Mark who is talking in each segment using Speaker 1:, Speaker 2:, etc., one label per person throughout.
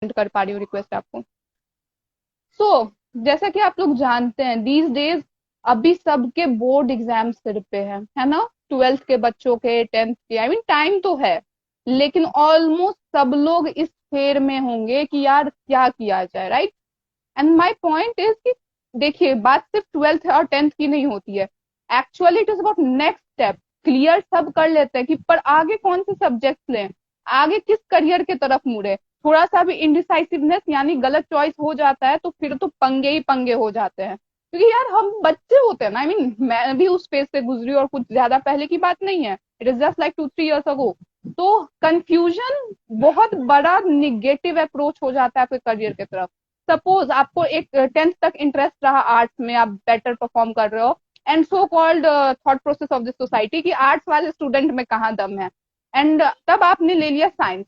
Speaker 1: कर पा रही हूँ रिक्वेस्ट आपको। जैसा कि आप लोग जानते हैं दीज डेज अभी सबके बोर्ड एग्जाम सिर पे है ना। 12th के बच्चों के, 10th के, आई मीन टाइम तो है, लेकिन ऑलमोस्ट सब लोग इस फेर में होंगे कि यार क्या किया जाए, right. And my point is कि देखिए बात सिर्फ 12th और 10th की नहीं होती है, actually it is about next step. Clear सब कर लेते हैं कि पर आगे कौन से सब्जेक्ट लें, आगे किस करियर के तरफ मुड़े। थोड़ा सा भी इनडिसाइसिवनेस यानी गलत चॉइस हो जाता है तो फिर तो पंगे ही पंगे हो जाते हैं, क्योंकि यार हम बच्चे होते हैं ना। आई मीन मैं भी उस फेज से गुजरी और कुछ ज्यादा पहले की बात नहीं है, it is just like 2-3 years अगो। तो कंफ्यूजन बहुत बड़ा निगेटिव अप्रोच हो जाता है आपके करियर की तरफ। सपोज आपको एक 10th तक इंटरेस्ट रहा आर्ट्स में, आप बेटर परफॉर्म कर रहे हो, and so called thought process of this society कि आर्ट्स वाले स्टूडेंट में कहाँ दम है, एंड तब आपने ले लिया साइंस।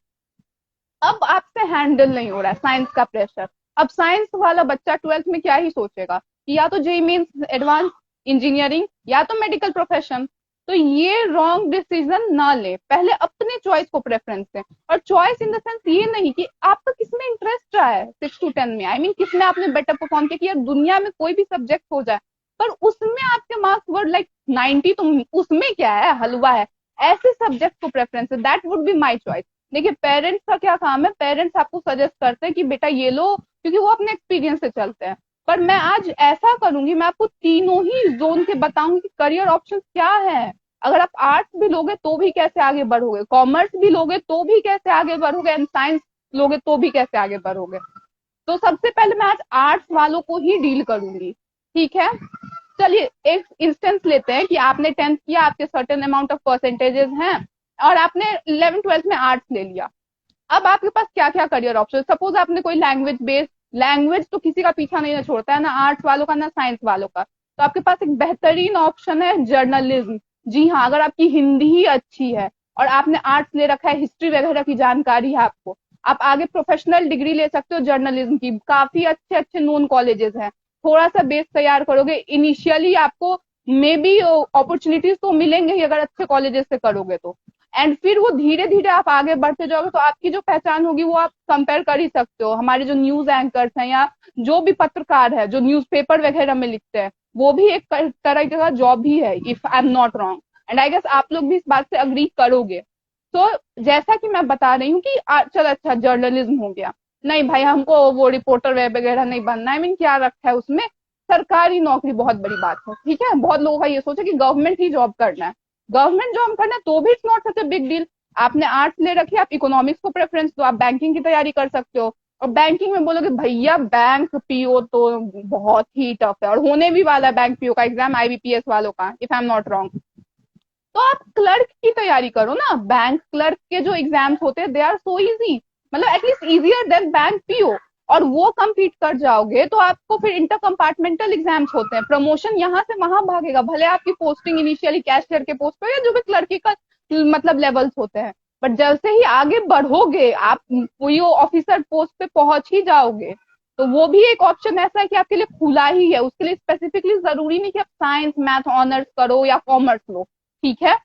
Speaker 1: अब आपसे हैंडल नहीं हो रहा है साइंस का प्रेशर। अब साइंस वाला बच्चा 12th में क्या ही सोचेगा कि या तो जेई मीन्स एडवांस इंजीनियरिंग या तो मेडिकल प्रोफेशन। तो ये रॉन्ग डिसीजन ना ले, पहले अपने चॉइस को प्रेफरेंस दें। और चॉइस इन द सेंस ये नहीं कि आपका किसमें इंटरेस्ट रहा है 6 to 10 में, आई मीन किसमें आपने बेटर परफॉर्म किया कि यार दुनिया में कोई भी सब्जेक्ट हो जाए पर उसमें आपके मार्क्स वर लाइक 90, तो उसमें क्या है, हलवा है। ऐसे सब्जेक्ट को प्रेफरेंस है, that would be my choice. देखिए पेरेंट्स का क्या काम है, पेरेंट्स आपको सजेस्ट करते हैं कि बेटा ये लो, क्योंकि वो अपने एक्सपीरियंस से चलते हैं। पर मैं आज ऐसा करूंगी, मैं आपको तीनों ही जोन के बताऊंगी कि करियर ऑप्शन क्या है। अगर आप आर्ट्स भी लोगे तो भी कैसे आगे बढ़ोगे, कॉमर्स भी लोगे तो भी कैसे आगे बढ़ोगे, एंड साइंस लोगे तो भी कैसे आगे बढ़ोगे। तो सबसे पहले मैं आज आर्ट्स वालों को ही डील करूंगी, ठीक है। चलिए एक इंस्टेंस लेते हैं कि आपने 10th किया, आपके सर्टेन अमाउंट ऑफ परसेंटेजेस हैं, और आपने 11th-12th में आर्ट्स ले लिया। अब आपके पास क्या क्या करियर ऑप्शन, सपोज आपने कोई लैंग्वेज बेस्ड, लैंग्वेज तो किसी का पीछा नहीं छोड़ता है, ना आर्ट्स वालों का ना साइंस वालों का। तो आपके पास एक बेहतरीन ऑप्शन है जर्नलिज्म। जी हाँ, अगर आपकी हिंदी ही अच्छी है और आपने आर्ट्स ले रखा है, हिस्ट्री वगैरह की जानकारी है आपको, आप आगे प्रोफेशनल डिग्री ले सकते हो जर्नलिज्म की। काफी अच्छे अच्छे नोन कॉलेजेस हैं। थोड़ा सा बेस तैयार करोगे, इनिशियली आपको मे बी अपॉर्चुनिटीज तो मिलेंगे ही अगर अच्छे कॉलेजेस से करोगे तो। एंड फिर वो धीरे धीरे आप आगे बढ़ते जाओगे तो आपकी जो पहचान होगी वो आप कंपेयर कर ही सकते हो। हमारे जो न्यूज एंकर्स हैं या जो भी पत्रकार है जो न्यूज़पेपर वगैरह में लिखते हैं, वो भी एक तरह का जॉब ही है, if I am not wrong. And I guess आप लोग भी इस बात से अग्री करोगे। तो जैसा कि मैं बता रही हूँ कि चल अच्छा जर्नलिज्म हो गया, नहीं भाई हमको वो रिपोर्टर वगैरह नहीं बनना है, I मीन क्या रखा है उसमें, सरकारी नौकरी बहुत बड़ी बात है, ठीक है। बहुत लोगों का ये सोचा कि गवर्नमेंट ही जॉब करना है, गवर्नमेंट जॉब करना है तो भी it's not such a big deal. आपने आर्ट्स ले रखी है, आप इकोनॉमिक्स को प्रेफरेंस दो, आप बैंकिंग की तैयारी कर सकते हो। और बैंकिंग में बोलोगे भैया बैंक पीओ तो बहुत ही टफ है, और होने भी वाला है बैंक पीओ का एग्जाम आईबीपीएस वालों का, if I am not wrong. तो आप क्लर्क की तैयारी करो ना, बैंक क्लर्क के जो एग्जाम्स होते हैं दे आर सो इजी, मतलब at least easier than bank PO. और वो कंप्लीट कर जाओगे तो आपको फिर इंटर कंपार्टमेंटल एग्जाम्स होते हैं, प्रमोशन यहाँ से वहां भागेगा, भले आपकी पोस्टिंग इनिशियली कैशियर के पोस्ट पे या जो भी क्लर्की का मतलब लेवल्स होते हैं। बट जैसे ही आगे बढ़ोगे आप पीओ ऑफिसर पोस्ट पे पहुंच ही जाओगे। तो वो भी एक ऑप्शन ऐसा है कि आपके लिए खुला ही है, उसके लिए स्पेसिफिकली जरूरी नहीं कि आप साइंस मैथ ऑनर्स करो या कॉमर्स लो, ठीक है।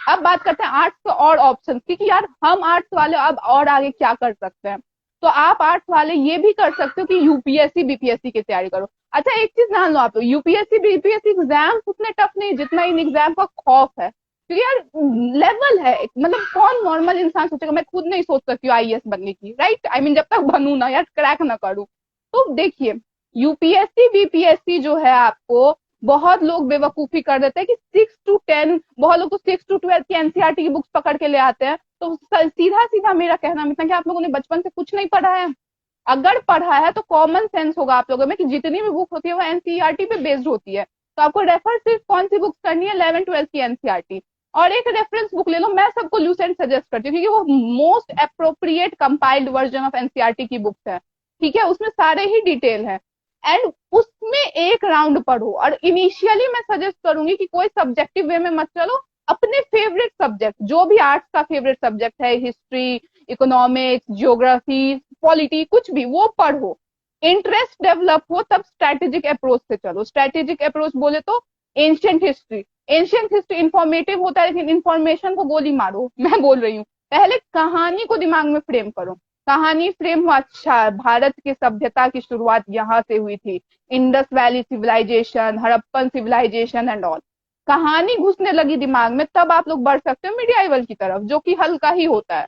Speaker 1: अब बात करते हैं आर्ट्स के और ऑप्शन की कि यार हम आर्ट्स वाले अब और आगे क्या कर सकते हैं। तो आप आर्ट्स वाले ये भी कर सकते हो कि यूपीएससी बीपीएससी की तैयारी करो। अच्छा एक चीज जान लो आप लोग, यूपीएससी बीपीएससी एग्जाम उतने टफ नहीं जितना इन एग्जाम का खौफ है, क्योंकि यार लेवल है, मतलब कौन नॉर्मल इंसान सोचेगा, मैं खुद नहीं सोच सकती हूँ आईएएस बनने की, राइट। आई मीन जब तक बनू ना यार, क्रैक ना करूँ। तो देखिए यूपीएससी बीपीएससी जो है आपको, बहुत लोग बेवकूफी कर देते हैं कि 6 to 10, बहुत लोग तो 6 to 12 की एनसीईआरटी की बुक्स पकड़ के ले आते हैं। तो सीधा सीधा मेरा कहना इतना कि आप लोगों ने बचपन से कुछ नहीं पढ़ा है। अगर पढ़ा है तो कॉमन सेंस होगा आप लोगों में कि जितनी भी बुक होती है वो एनसीईआरटी पे बेस्ड होती है। तो आपको रेफर सिर्फ कौन सी बुक्स करनी है, 11th-12th की एनसीईआरटी। और एक रेफरेंस बुक ले लो, मैं सबको लूसेंट सजेस्ट करती हूँ क्योंकि वो most appropriate compiled version of NCERT की बुक्स है, ठीक है, उसमें सारे ही डिटेल है। एंड उसमें एक राउंड पढ़ो, और इनिशियली मैं सजेस्ट करूंगी कि कोई सब्जेक्टिव वे में मत चलो, अपने फेवरेट सब्जेक्ट जो भी आर्ट्स का फेवरेट सब्जेक्ट है, हिस्ट्री, इकोनॉमिक्स, जियोग्राफी, पॉलिटी, कुछ भी वो पढ़ो। इंटरेस्ट डेवलप हो तब स्ट्रेटेजिक अप्रोच से चलो। स्ट्रेटेजिक अप्रोच बोले तो ancient history, ancient history informative होता है लेकिन इंफॉर्मेशन को गोली मारो मैं बोल रही हूँ, पहले कहानी को दिमाग में फ्रेम करो। कहानी फ्रेम अच्छा, भारत की सभ्यता की शुरुआत यहाँ से हुई थी, Indus valley civilisation, Harappan civilisation and all. कहानी घुसने लगी दिमाग में, तब आप लोग बढ़ सकते हो मिडियाइवल की तरफ, जो कि हल्का ही होता है।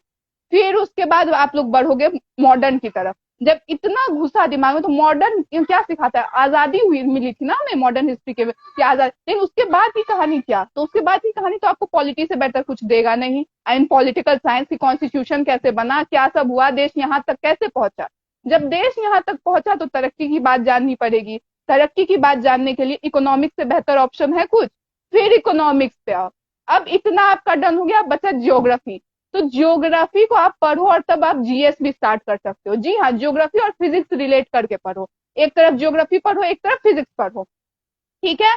Speaker 1: फिर उसके बाद आप लोग बढ़ोगे मॉडर्न की तरफ। जब इतना घुसा दिमाग में, तो मॉडर्न क्या सिखाता है, आजादी हुई मिली थी ना हमें मॉडर्न हिस्ट्री के की आजाद, लेकिन उसके बाद की कहानी क्या, तो उसके बाद की कहानी तो आपको पॉलिटी से बेटर कुछ देगा नहीं। आई मीन पॉलिटिकल साइंस की कॉन्स्टिट्यूशन कैसे बना, क्या सब हुआ, देश यहाँ तक कैसे पहुंचा। जब देश यहाँ तक पहुंचा तो तरक्की की बात जाननी पड़ेगी। तरक्की की बात जानने के लिए इकोनॉमिक्स से बेहतर ऑप्शन है कुछ? फिर इकोनॉमिक्स पे आओ। अब इतना आपका डन हो गया, बचा जियोग्राफी। तो ज्योग्राफी को आप पढ़ो और तब आप जीएस भी स्टार्ट कर सकते हो। जी हाँ, ज्योग्राफी और फिजिक्स रिलेट करके पढ़ो। एक तरफ ज्योग्राफी पढ़ो, एक तरफ फिजिक्स पढ़ो। ठीक है।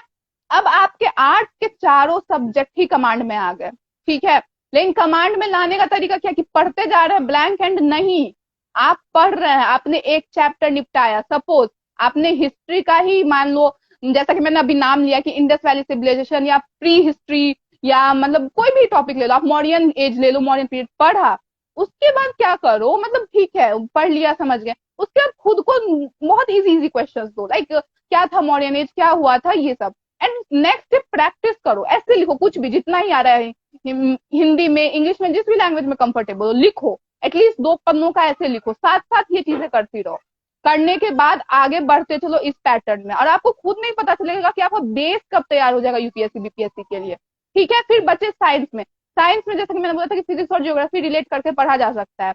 Speaker 1: अब आपके आर्ट्स के चारों सब्जेक्ट ही कमांड में आ गए। ठीक है। लेकिन कमांड में लाने का तरीका क्या, कि पढ़ते जा रहे हैं ब्लैंक एंड नहीं। आप पढ़ रहे हैं, आपने एक चैप्टर निपटाया, सपोज आपने हिस्ट्री का ही मान लो, जैसा कि मैंने अभी नाम लिया कि इंडस वैली सिविलाइजेशन या प्री हिस्ट्री, या मतलब कोई भी टॉपिक ले लो आप, मॉडर्न एज ले लो, मॉडर्न पीरियड पढ़ा। उसके बाद क्या करो, मतलब ठीक है पढ़ लिया समझ गए, उसके बाद खुद को बहुत इजी इजी क्वेश्चंस दो, लाइक क्या था मॉडर्न एज, क्या हुआ था, ये सब। एंड नेक्स्ट प्रैक्टिस करो, ऐसे लिखो कुछ भी जितना ही आ रहा है, हिंदी में, इंग्लिश में, जिस भी लैंग्वेज में कंफर्टेबल हो लिखो। एटलीस्ट 2 पन्नों का ऐसे लिखो, साथ साथ ये चीजें करती रहो। करने के बाद आगे बढ़ते चलो इस पैटर्न में, और आपको खुद नहीं पता चलेगा कि आपका बेस कब तैयार हो जाएगा यूपीएससी बीपीएससी के लिए। ठीक है। फिर बचे साइंस में। साइंस में जैसे कि मैंने बोला था कि फिजिक्स और ज्योग्राफी रिलेट करके पढ़ा जा सकता है।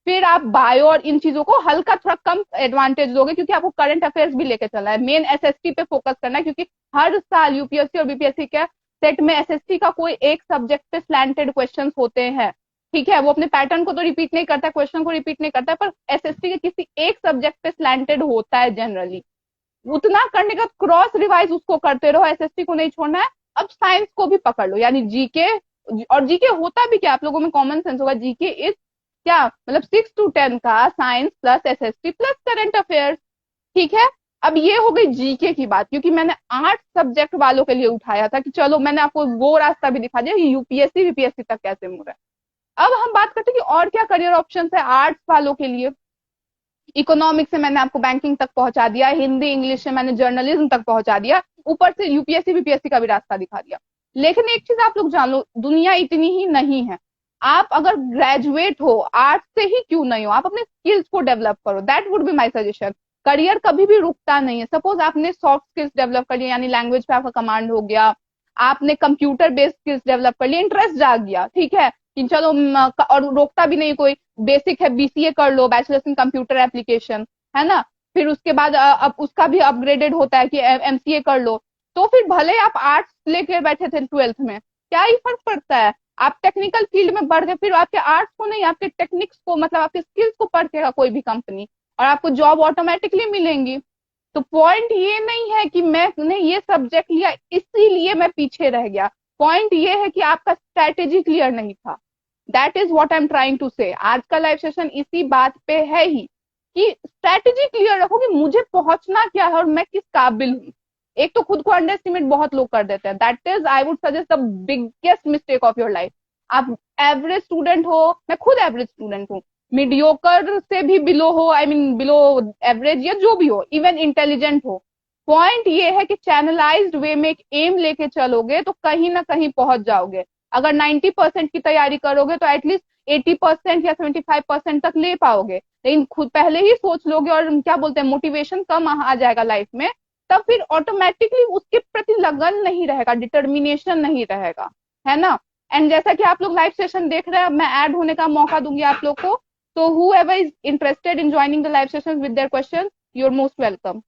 Speaker 1: फिर आप बायो और इन चीजों को हल्का थोड़ा कम एडवांटेज दोगे, क्योंकि आपको करंट अफेयर्स भी लेके चलना है, मेन एसएसटी पे फोकस करना है, क्योंकि हर साल यूपीएससी और बीपीएससी के सेट में एसएसटी का कोई एक सब्जेक्ट पे स्लैंटेड क्वेश्चंस होते हैं। ठीक है। वो अपने पैटर्न को तो रिपीट नहीं करता, क्वेश्चन को रिपीट नहीं करता, पर एसएसटी के किसी एक सब्जेक्ट पे स्लैंटेड होता है जनरली। उतना करने का क्रॉस रिवाइज उसको करते रहो, एसएसटी को नहीं छोड़ना है। अब साइंस को भी पकड़ लो, यानी जीके। और जीके होता भी क्या, आप लोगों में कॉमन सेंस होगा, जीके इज क्या मतलब 6 to 10 का science plus SST plus current affairs. ठीक है। अब ये हो गई जीके की बात, क्योंकि मैंने 8 सब्जेक्ट वालों के लिए उठाया था कि चलो मैंने आपको वो रास्ता भी दिखा दिया कि यूपीएससी बीपीएससी तक कैसे मुड़ रहा है। अब हम बात करते हैं कि और क्या करियर ऑप्शन है आर्ट्स वालों के लिए। इकोनॉमिक्स से मैंने आपको बैंकिंग तक पहुंचा दिया, हिंदी इंग्लिश से मैंने जर्नलिज्म तक पहुंचा दिया, ऊपर से यूपीएससी बीपीएससी का भी रास्ता दिखा दिया। लेकिन एक चीज आप लोग जान लो, दुनिया इतनी ही नहीं है। आप अगर ग्रेजुएट हो आर्ट्स से ही क्यों नहीं हो, आप अपने स्किल्स को डेवलप करो, that would be my suggestion. Career कभी भी रुकता नहीं है। सपोज आपने सॉफ्ट स्किल्स डेवलप कर लिया, यानी लैंग्वेज पे आपका कमांड हो गया, आपने कंप्यूटर बेस्ड स्किल्स डेवलप कर लिया, इंटरेस्ट जाग गया, ठीक है कि चलो और रोकता भी नहीं कोई। बेसिक है बीसीए कर लो, बैचलर्स इन कंप्यूटर एप्लीकेशन, है ना। फिर उसके बाद अब उसका भी अपग्रेडेड होता है कि एमसीए कर लो। तो फिर भले आप आर्ट्स लेके बैठे थे ट्वेल्थ में, क्या ही फर्क पड़ता है। आप टेक्निकल फील्ड में बढ़ गए, फिर आपके आर्ट्स को नहीं, आपके टेक्निक्स को, मतलब आपके स्किल्स को परखेगा कोई भी कंपनी, और आपको जॉब ऑटोमेटिकली मिलेंगी। तो पॉइंट ये नहीं है कि मैंने ये सब्जेक्ट लिया इसीलिए मैं पीछे रह गया। पॉइंट ये है कि आपका स्ट्रैटेजी क्लियर नहीं था। That is what I am trying to say. आज का लाइव सेशन इसी बात पे है ही, कि स्ट्रैटेजी क्लियर रखो कि मुझे पहुंचना क्या है और मैं किस काबिल हूँ। एक तो खुद को अंडर एस्टिमेट बहुत लोग कर देते हैं, that is I would suggest the biggest mistake of your life. आप एवरेज स्टूडेंट हो, मैं खुद एवरेज स्टूडेंट हूँ, मीडियोकर से भी बिलो हो, आई मीन बिलो एवरेज या जो भी हो, इवन इंटेलिजेंट हो, पॉइंट ये है कि चैनलाइज्ड वे में एक एम लेके चलोगे तो कहीं ना कहीं पहुंच जाओगे। अगर 90% की तैयारी करोगे तो एटलीस्ट 80% या 75% तक ले पाओगे। लेकिन खुद पहले ही सोच लोगे और क्या बोलते हैं मोटिवेशन कम आ जाएगा लाइफ में, तब फिर ऑटोमेटिकली उसके प्रति लगन नहीं रहेगा, डिटर्मिनेशन नहीं रहेगा, है ना। एंड जैसा कि आप लोग लाइव सेशन देख रहे हैं, मैं ऐड होने का मौका दूंगी आप लोग को। So whoever is interested in joining the live sessions with their questions, you're most welcome.